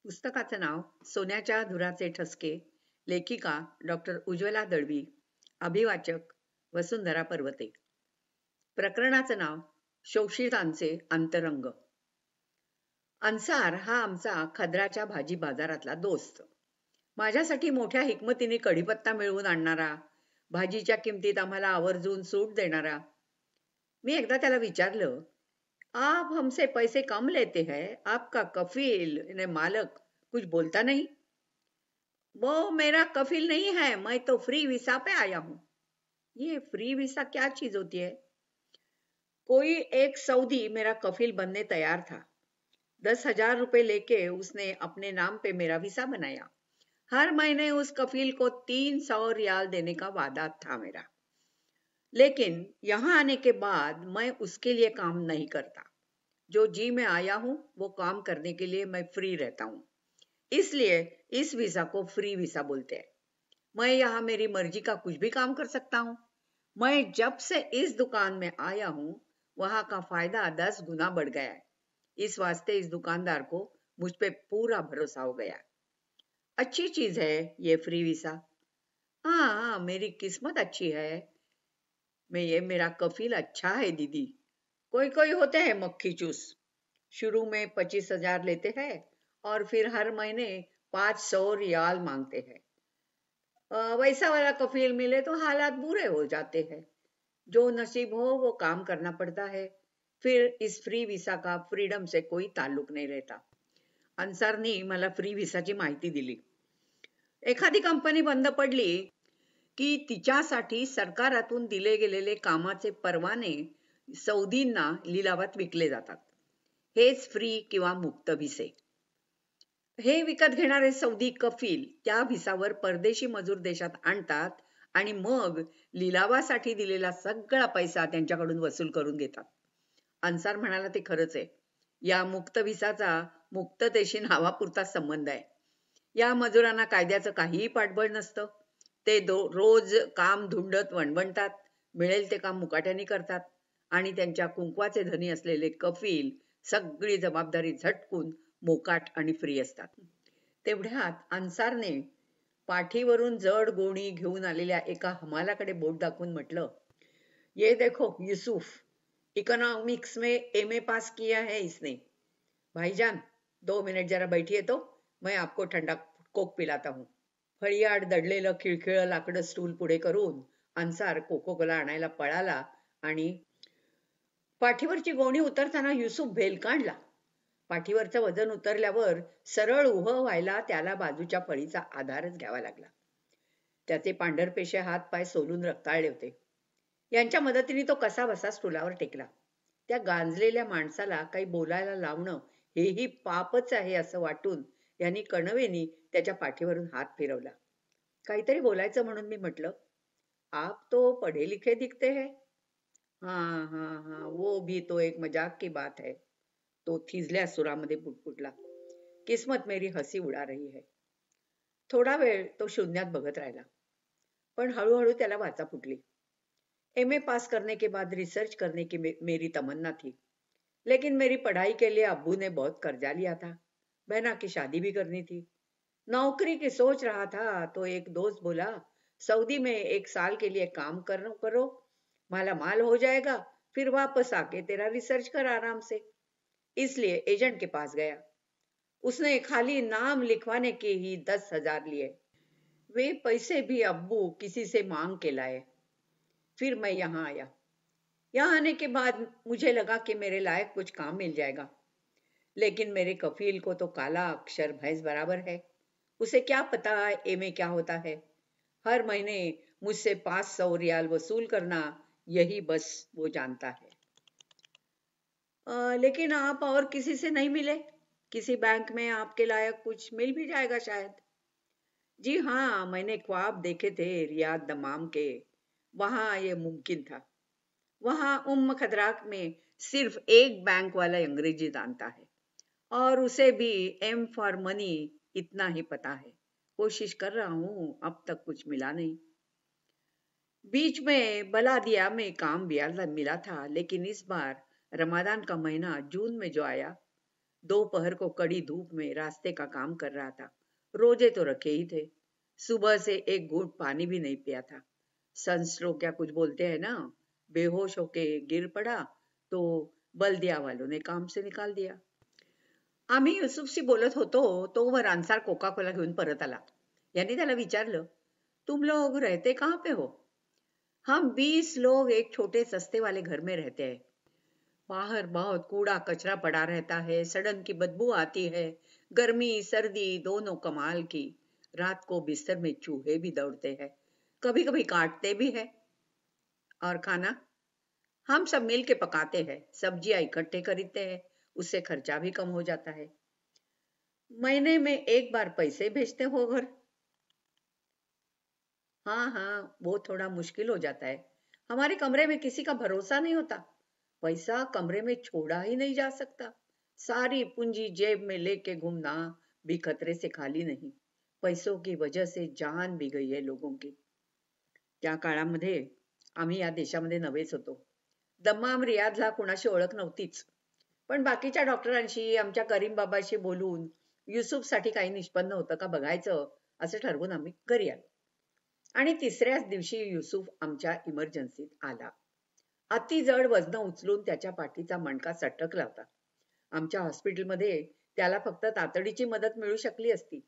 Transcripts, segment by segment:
पुस्तकाचं नाव सोन्याच्या धुराचे ठसके. लेखिका डॉक्टर उज्ज्वला दळवी. अभिवाचक वसुंधरा पर्वते. प्रकरणाचं नाव शोषितांचे अंतरंग. अन्सार हा आमचा खद्राच्या भाजी बाजारातला दोस्त. माझ्यासाठी मोठ्या हिकमतीने कढीपत्ता मिळवून आणणारा, भाजीच्या किमतीत आम्हाला आवर्जून सूट देणारा. मी एकदा त्याला विचारलं, आप हमसे पैसे कम लेते हैं, आपका कफील ने मालक कुछ बोलता नहीं? वो मेरा कफील नहीं है, मैं तो फ्री वीसा पे आया हूं। ये फ्री वीसा क्या चीज होती है? कोई एक सऊदी मेरा कफील बनने तैयार था। 10,000 रुपए लेके उसने अपने नाम पे मेरा वीसा बनाया। हर महीने उस कफील को 300 रियाल देने का वादा था मेरा। लेकिन यहाँ आने के बाद मैं उसके लिए काम नहीं करता। जो जी मैं आया हूं वो काम करने के लिए मैं फ्री रहता हूं। इसलिए इस वीसा को फ्री वीसा बोलते हैं। मैं यहाँ मेरी मर्जी का कुछ भी काम कर सकता हूँ। मैं जब से इस दुकान में आया हूँ वहां का फायदा 10 गुना बढ़ गया है। इस वास्ते इस दुकानदार को मुझ पे पूरा भरोसा हो गया। अच्छी चीज है ये फ्री वीसा। हाँ हाँ, मेरी किस्मत अच्छी है। मेरा कफील अच्छा है दीदी। कोई कोई होते हैं मक्खी चूस। शुरू में 25,000 लेते हैं और फिर हर महीने 500 रियाल मांगते हैं। वैसा वाला कफील मिले तो हालात बुरे हो जाते हैं। जो नसीब हो वो काम करना पड़ता है। फिर इस फ्री विसा का फ्रीडम से कोई ताल्लुक नहीं रहता। अन्सारनी मला फ्री विसाची माहिती दिली. एखादी कंपनी बंद पडली की तिच्यासाठी सरकारातून दिले गेलेले कामाचे परवाने सौदींना लिलावात विकले जातात. हेच फ्री किंवा मुक्त व्हिसे. हे विकत घेणारे सौदी कफील त्या व्हिसावर परदेशी मजूर देशात आणतात आणि मग लिलावासाठी दिलेला सगळा पैसा त्यांच्याकडून वसूल करून घेतात. अन्सार म्हणाला ते खरंच आहे. या मुक्त व्हिसाचा मुक्ततेशी नावापुरता संबंध आहे. या मजुरांना कायद्याचं काहीही पाठबळ नसतं. ते रोज काम धुंडत वणवणतात, मिळेल ते काम मुकाट्याने करतात आणि त्यांच्या कुंकवाचे धनी असलेले कफील सगळी जबाबदारी झटकून मोकाट आणि फ्री असतात. तेवढ्यात अन्सारने पाठीवरून जड गोणी घेऊन आलेल्या एका हमालाकडे बोट दाखवून म्हटलं, ये देखो यूसुफ, इकोनॉमिक्स में एमए पास किया है इसने. भाईजान 2 मिनट जरा बैठिए तो, मैं आपको ठंडा कोक पिलाता हूं. फळीआड दडलेलं खिळखिळं लाकडं स्टूल पुढे करून अन्सार कोको कोला आणायला पळाला आणि पाठीवरची गोणी उतरताना युसुफ भेलकांडला. पाठीवरचं वजन उतरल्यावर सरळ उभं व्हायला त्याला बाजूच्या फळीचा आधारच घ्यावा लागला. त्याचे पांढरपेशे हात पाय सोलून रक्ताळले होते. यांच्या मदतीने तो कसाबसा स्टूलावर टेकला. त्या गांजलेल्या माणसाला काही बोलायला लावणं हेही पापच आहे असं वाटून यांनी कणवेनी त्याच्या पाठीवरून हात फिरवला. काहीतरी बोलायचं म्हणून मी म्हटलं, आप तो पढे लिखे दिखते हैं. हाँ हाँ हाँ, वो भी तो एक मजाक की बात है. तो थिजल्या सुरामध्ये पुटपुटला. किस्मत मेरी हसी उडा रही है. थोडा वेळ तो शून्यात बघत राहिला. पण हळूहळू त्याला वाचा फुटली. एमए पास करने के बाद रिसर्च करने की मेरी तमन्ना थी. लेकिन मेरी पढ़ाई के लिए अब्बू ने बहुत कर्जा लिया था. बहना की शादी भी करनी थी. नौकरी की सोच रहा था तो एक दोस्त बोला, सऊदी में 1 साल के लिए काम करो, माला माल हो जाएगा, फिर वापस आके तेरा रिसर्च कर आराम से. इसलिए एजेंट के पास गया. उसने खाली नाम लिखवाने के ही 10,000 लिए. वे पैसे भी अब्बू किसी से मांग के लाए. फिर मैं यहाँ आया. यहाँ आने के बाद मुझे लगा कि मेरे लायक कुछ काम मिल जाएगा. लेकिन मेरे कफील को तो काला अक्षर भैंस बराबर है. उसे क्या पता एमए क्या होता है. हर महीने मुझसे 500 रियाल वसूल करना, यही बस वो जानता है. लेकिन आप और किसी से नहीं मिले? किसी बैंक में आपके लायक कुछ मिल भी जाएगा शायद. जी हाँ, मैंने ख्वाब देखे थे रियाद दमाम के. वहां ये मुमकिन था. वहां खदराक में सिर्फ एक बैंक वाला अंग्रेजी जानता है और उसे भी एम फॉर मनी इतना ही पता है. कोशिश कर रहा हूं, अब तक कुछ मिला नहीं. बीच में बलादिया में काम मिला था, लेकिन इस बार रमादान का महीना जून में जो आया दोपहर को कड़ी धूप में रास्ते का काम कर रहा था। रोजे तो रखे ही थे। सुबह से एक घूंट पानी भी नहीं पिया था। सनस्ट्रोक क्या कुछ बोलते हैं ना, बेहोश होके गिर पड़ा तो बल्दिया वालों ने काम से निकाल दिया। आम्ही युसुफशी बोलत होतो तोवर अन्सार कोका कोला घेऊन परत आला. यांनी त्याला विचारलं, तुम लोग रहते कहाँ पे हो? हम 20 लोग एक छोटे सस्ते वाले घर में रहते हैं. बाहर बहुत कूड़ा कचरा पड़ा रहता है, सड़न की बदबू आती है, गर्मी सर्दी दोनों कमाल की. रात को बिस्तर में चूहे भी दौड़ते हैं, कभी कभी काटते भी है. और खाना हम सब मिल के पकाते हैं, सब्जियां इकट्ठे खरीदते हैं, उससे खर्चा भी कम हो जाता है. महीने में एक बार पैसे भेजते हो घर? हाँ हाँ, वो थोड़ा मुश्किल हो जाता है. हमारे कमरे में किसी का भरोसा नहीं होता. पैसा कमरे में छोड़ा ही नहीं जा सकता. सारी पूंजी जेब में लेके घूमना भी खतरे से खाली नहीं. पैसों की वजह से जान भी गई है लोगों की. त्या काळामध्ये आम्ही या देशामध्ये नवेच होतो. दम्माम रियाजला कुणाशी ओळख नव्हतीच. पण बाकीच्या डॉक्टरांशी, आमच्या करीम बाबाशी बोलून युसुफसाठी काही निष्पन्न होतं का बघायचं असं ठरवून आम्ही घरी आलो. आणि तिसऱ्याच दिवशी युसुफ आमच्या इमर्जन्सीत आला. अति जड वजन उचलून त्याच्या पाठीचा मणका सटकला होता. आमच्या हॉस्पिटलमध्ये त्याला फक्त तातडीची मदत मिळू शकली असती.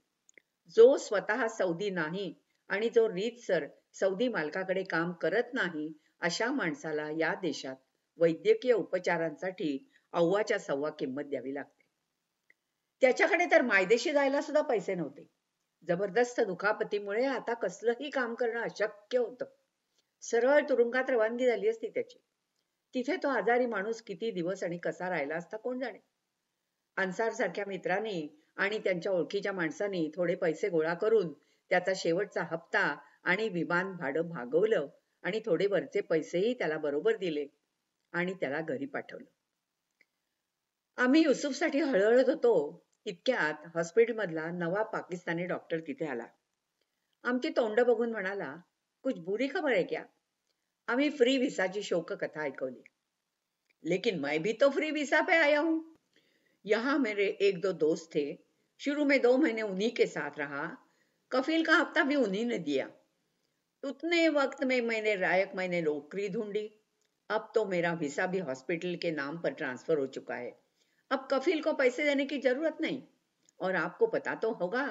जो स्वतः सौदी नाही आणि जो रीतसर सौदी मालकाकडे काम करत नाही अशा माणसाला या देशात वैद्यकीय उपचारांसाठी अव्वाच्या सव्वा किंमत द्यावी लागते. त्याच्याकडे तर मायदेशी जायला सुद्धा पैसे नव्हते. जबरदस्त दुखापतीमुळे आता कसलंही काम करणं अशक्य होतं. सरळ तुरुंगात रवानगी झाली असती त्याची. तिथे तो आजारी माणूस किती दिवस आणि कसा राहिला असता कोण जाणे. अन्सार सारख्या मित्रांनी आणि त्यांच्या ओळखीच्या माणसांनी थोडे पैसे गोळा करून त्याचा शेवटचा हप्ता आणि विमान भाडं भागवलं आणि थोडे वरचे पैसेही त्याला बरोबर दिले आणि त्याला घरी पाठवलं. आम्ही युसुफसाठी हळहळत होतो. इतक्यात हॉस्पिटलमधला नवा पाकिस्तानी डॉक्टर तिथे आला. आमची तोंड बघून म्हणाला, कुछ बुरी खबर है क्या? आम्ही फ्री विसाची शोककथा ऐकवली. लेकिन मैं भी तो फ्री विसा पे आया हूं. यहाँ मेरे एक दो दोस्त थे. शुरू में 2 महीने उन्हीं के साथ रहा. कफील का हफ्ता भी उन्हीं ने दिया. उतने वक्त में मैंने नौकरी ढूंढी. अब तो मेरा वीसा भी हॉस्पिटल के नाम पर ट्रांसफर हो चुका है. अब कफील को पैसे देने की जरूरत नहीं. और आपको पता तो होगा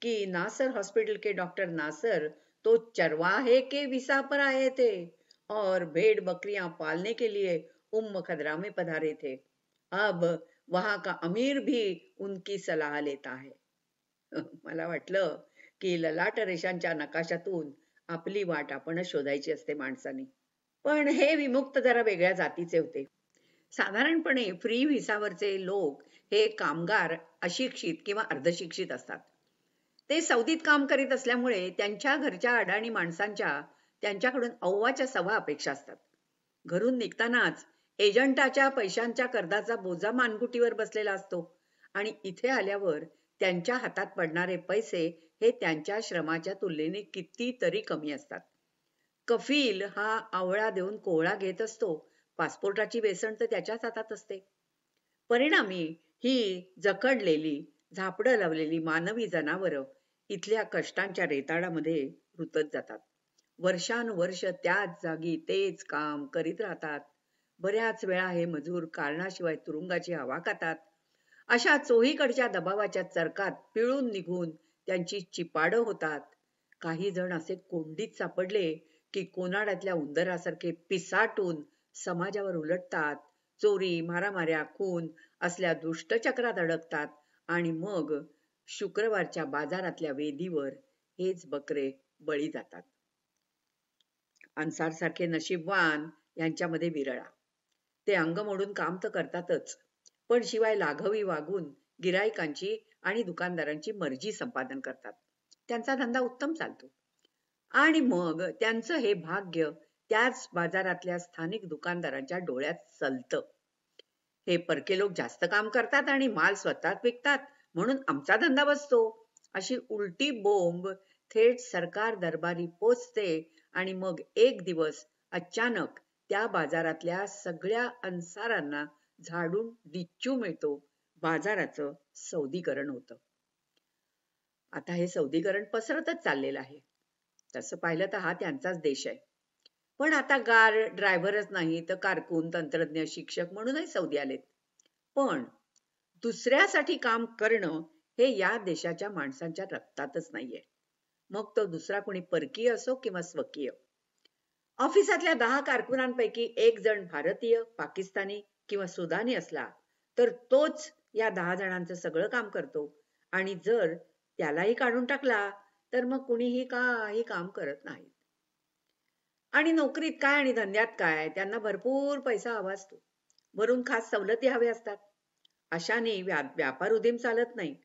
कि नासर हॉस्पिटल के डॉक्टर नासर तो चरवाहे के वीसा पर आए थे और भेड़ बकरियां पालने के लिए खदरा में पधारे थे. अब वहां का अमीर भी उनकी सलाह लेता है. मला वाटलं की ललाट रेषांच्या नकाशातून आपली वाट आपणच शोधायची असते माणसाने. पण हे विमुक्त जरा वेगळ्या जातीचे होते. साधारणपणे फ्री व्हिसावरचे लोक हे कामगार अशिक्षित किंवा अर्धशिक्षित असतात. ते सौदीत काम करीत असल्यामुळे त्यांच्या घरच्या अडाणी माणसांच्या त्यांच्याकडून अव्वाच्या सव्वा अपेक्षा असतात. घरून निघतानाच एजंटाच्या पैशांच्या कर्जाचा बोजा मानगुटीवर बसलेला असतो आणि इथे आल्यावर त्यांच्या हातात पडणारे पैसे हे त्यांच्या श्रमाच्या तुलनेने कितीतरी कमी असतात. कफील हा आवळा देऊन कोवळा घेत असतो. पासपोर्टाची वेसण तर त्याच्याच हातात असते. परिणामी ही जखडलेली, झापडं लावलेली मानवी जनावरं इथल्या कष्टांच्या रेताळामध्ये रुतत जातात. वर्षानुवर्ष त्याच जागी तेच काम करीत राहतात. बऱ्याच वेळा हे मजूर कारणाशिवाय तुरुंगाची हवा खातात. अशा चोहीकडच्या दबावाच्या चरकात पिळून निघून त्यांची चिपाडं होतात. काही जण असे कोंडीत सापडले की कोनाड्यातल्या उंदरासारखे पिसाटून समाजावर उलटतात. चोरी, मारामाऱ्या, खून असल्या दुष्टचक्रात अडकतात आणि मग शुक्रवारच्या बाजारातल्या वेदीवर हेच बकरे बळी जातात. अन्सार सारखे नशीबवान यांच्यामध्ये विरळा. ते अंग मोडून काम तर करतातच, पण शिवाय लाघवी वागून गिराईकांची आणि दुकानदारांची मर्जी संपादन करतात. त्यांचा धंदा उत्तम चालतो. आणि मग त्यांचं हे भाग्य त्याच बाजारातल्या स्थानिक दुकानदारांच्या डोळ्यात चलतं. हे परके लोक जास्त काम करतात आणि माल स्वतःच विकतात म्हणून आमचा धंदा बसतो, अशी उलटी बोंब थेट सरकार दरबारी पोचते आणि मग एक दिवस अचानक त्या बाजारातल्या सगळ्या अन्सारांना झाडून डिच्चू मिळतो. बाजाराचं सौदीकरण होतं. आता हे सौदीकरण पसरतच चाललेलं आहे. तसं पाहिलं तर हा त्यांचाच देश आहे. पण आता ड्रायव्हरच नाही तर कारकून, तंत्रज्ञ, शिक्षक म्हणूनही सौदी आलेत. पण दुसऱ्यासाठी काम करणं हे या देशाच्या माणसांच्या रक्तातच नाहीये. मग तो दुसरा कोणी परकीय असो किंवा स्वकीय. ऑफिसातल्या 10 कारकुनांपैकी एक जण भारतीय, पाकिस्तानी किंवा सुदानी असला तर तोच या 10 जणांचं सगळं काम करतो आणि जर त्यालाही काढून टाकला तर मग कुणीही काही काम करत नाही. आणि नोकरीत काय आणि धंद्यात काय त्यांना भरपूर पैसा हवा असतो. वरून खास सवलती हव्या असतात. अशाने व्यापार उदीम चालत नाही.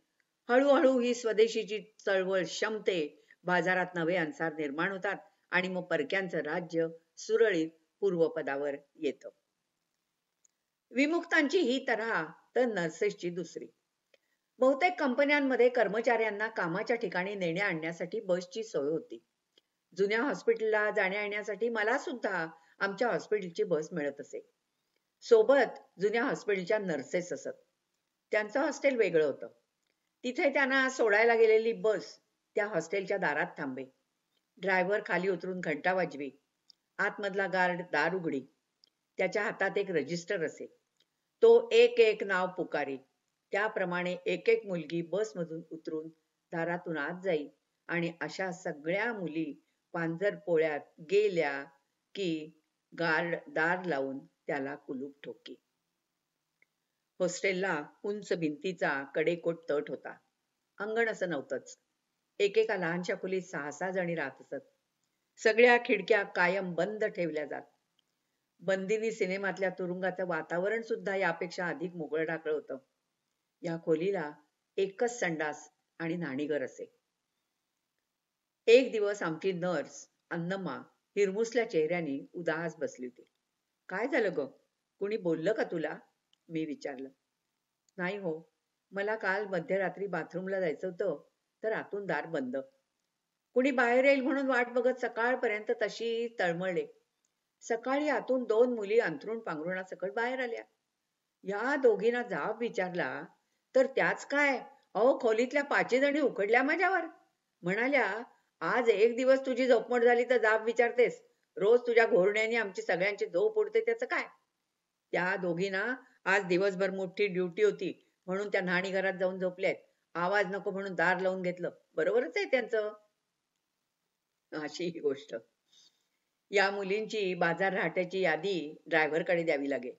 हळूहळू ही स्वदेशीची चळवळ शमते, बाजारात नवे अन्सार निर्माण होतात आणि मग परक्यांचं राज्य सुरळीत पूर्वपदावर येतं. विमुक्तांची ही तऱ्हा तर नर्सेसची दुसरी. बहुतेक कंपन्यांमध्ये कर्मचाऱ्यांना कामाच्या ठिकाणी नेण्या आणण्यासाठी बसची सोय होती. जुन्या हॉस्पिटलला जाण्या येण्यासाठी मला सुद्धा आमच्या हॉस्पिटलची बस मिळत असे. सोबत जुन्या हॉस्पिटलच्या नर्सेस असत. त्यांचं हॉस्टेल वेगळं होतं. तिथे त्यांना सोडायला गेलेली बस त्या हॉस्टेलच्या दारात थांबे. ड्रायव्हर खाली उतरून घंटा वाजवी. आतमधला गार्ड दार उघडी. त्याच्या हातात एक रजिस्टर असे. तो एक एक नाव पुकारी. त्याप्रमाणे एक एक मुलगी बसमधून उतरून दारातून आत जाई आणि अशा सगळ्या मुली पांजरपोळ्यात गेल्या की गार्ड दार लावून त्याला कुलूप ठोकी. हॉस्टेलला उंच भिंतीचा कडेकोट तट होता. अंगण असं नव्हतंच. एकेका लहानशा खोलीत 6-6 जणी राहत असत. सगळ्या खिडक्या कायम बंद ठेवल्या जात. बंदिनी सिनेमातल्या तुरुंगाचं वातावरण सुद्धा यापेक्षा अधिक मोकळं होतं. या खोलीला एकच संडास आणि न्हाणीघर असे. एक दिवस आमची नर्स अन्नम्मा हिरमुसल्या चेहऱ्याने उदास बसली होती. काय झालं ग? कुणी बोललं का तुला? मी विचारलं. नाही हो, मला काल मध्यरात्री बाथरूमला जायचं होतं तर आतून दार बंद. कुणी बाहेर येईल म्हणून वाट बघत सकाळपर्यंत तशी तळमळले. सकाळी आतून 2 मुली अंथरूण पांघरुणासकट बाहेर आल्या. या दोघींना जाब विचारला तर त्याच काय, अहो खोलीतल्या 5 जणी उकडल्या माझ्यावर. म्हणाल्या, आज एक दिवस तुझी झोपमोड झाली तर जाब विचारतेस. रोज तुझ्या घोरण्याने आमची सगळ्यांची झोप उडते त्याचं काय? त्या दोघींना आज दिवसभर मोठी ड्युटी होती म्हणून त्या न्हाणी घरात जाऊन झोपल्यात. आवाज नको म्हणून दार लावून घेतलं. बरोबरच आहे त्यांचं. अशी ही गोष्ट. या मुलींची बाजार रहाट्याची यादी ड्रायव्हरकडे द्यावी लागेल.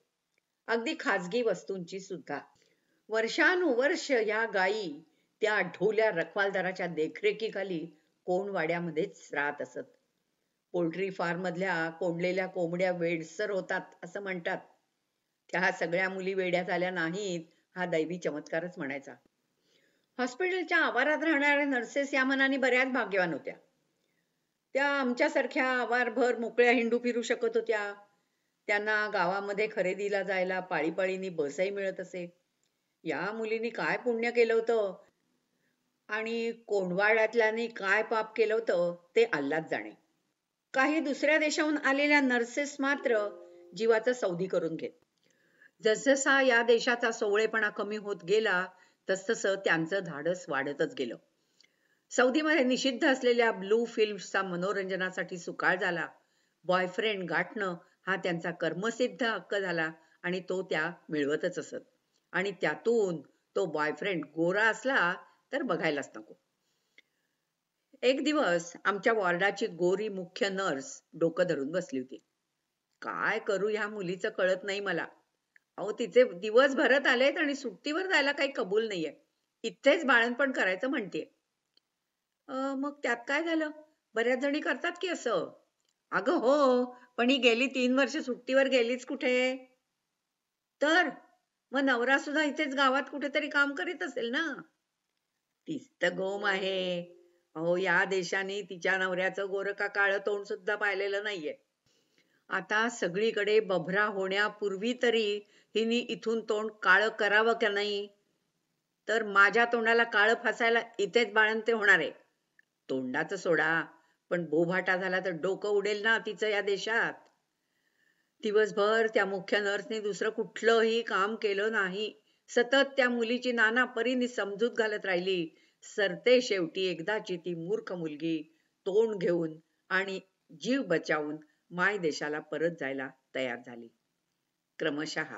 अगदी खाजगी वस्तूंची सुद्धा. वर्षानुवर्ष या गायी त्या ढोल्या रखवालदाराच्या देखरेखीखाली कोंडवाड्यामध्येच राहत असत. पोल्ट्री फार्म मधल्या कोंडलेल्या कोंबड्या वेडसर होतात असं म्हणतात. त्या सगळ्या मुली वेड्या झाल्या नाहीत हा दैवी चमत्कारच म्हणायचा. हॉस्पिटलच्या आवारात राहणाऱ्या नर्सेस या मनाने बऱ्याच भाग्यवान होत्या. त्या आमच्यासारख्या आवारभर मोकळ्या हिंडू फिरू शकत होत्या. त्यांना गावामध्ये खरेदीला जायला पाळीपाळीनी बसही मिळत असे. या मुलींनी काय पुण्य केलं होतं आणि कोंडवाड्यातल्यानी काय पाप केलं होतं ते अल्लाच जाणे. काही दुसऱ्या देशाहून आलेल्या नर्सेस मात्र जीवाचं सौदी करून घेत. जसजसा या देशाचा सोवळेपणा कमी होत गेला तसतसं त्यांचं धाडस वाढतच गेलं. सौदीमध्ये निषिद्ध असलेल्या ब्लू फिल्म्सचा मनोरंजनासाठी सुकाळ झाला. बॉयफ्रेंड गाठणं हा त्यांचा कर्मसिद्ध हक्क झाला आणि तो त्या मिळवतच असत. आणि त्यातून तो बॉयफ्रेंड गोरा असला तर बघायलाच नको. एक दिवस आमच्या वॉर्डाची गोरी मुख्य नर्स डोकं धरून बसली होती. काय करू ह्या मुलीचं कळत नाही मला. अहो तिचे दिवस भरत आलेत आणि सुट्टीवर जायला काही कबूल नाहीये. इथेच बाळणपण करायचं म्हणते. मग त्यात काय झालं? बऱ्याच जणी करतात की असं. अगं हो, पण ही गेली 3 वर्ष सुट्टीवर गेलीच कुठे? तर मग नवरा सुद्धा इथेच गावात कुठेतरी काम करीत असेल ना. तीच तर गोम आहे. अहो या देशाने तिच्या नवऱ्याचं गोरं का काळं तोंड सुद्धा पाहिलेलं नाहीये. आता सगळीकडे बभरा होण्यापूर्वी तरी हिनी इथून तोंड काळं करावं का नाही? तर माझ्या तोंडाला काळं फासायला इथेच बाळंते होणार आहे. तोंडाचं सोडा, पण बोभाटा झाला तर डोकं उडेल ना तिचं या देशात. दिवसभर त्या मुख्य नर्सनी दुसरं कुठलंही काम केलं नाही. सतत त्या मुलीची नाना परीने समजूत घालत राहिली. सरते शेवटी एकदाची ती मूर्ख मुलगी तोंड घेऊन आणि जीव बचावून मायदेशाला परत जायला तयार झाली. क्रमशः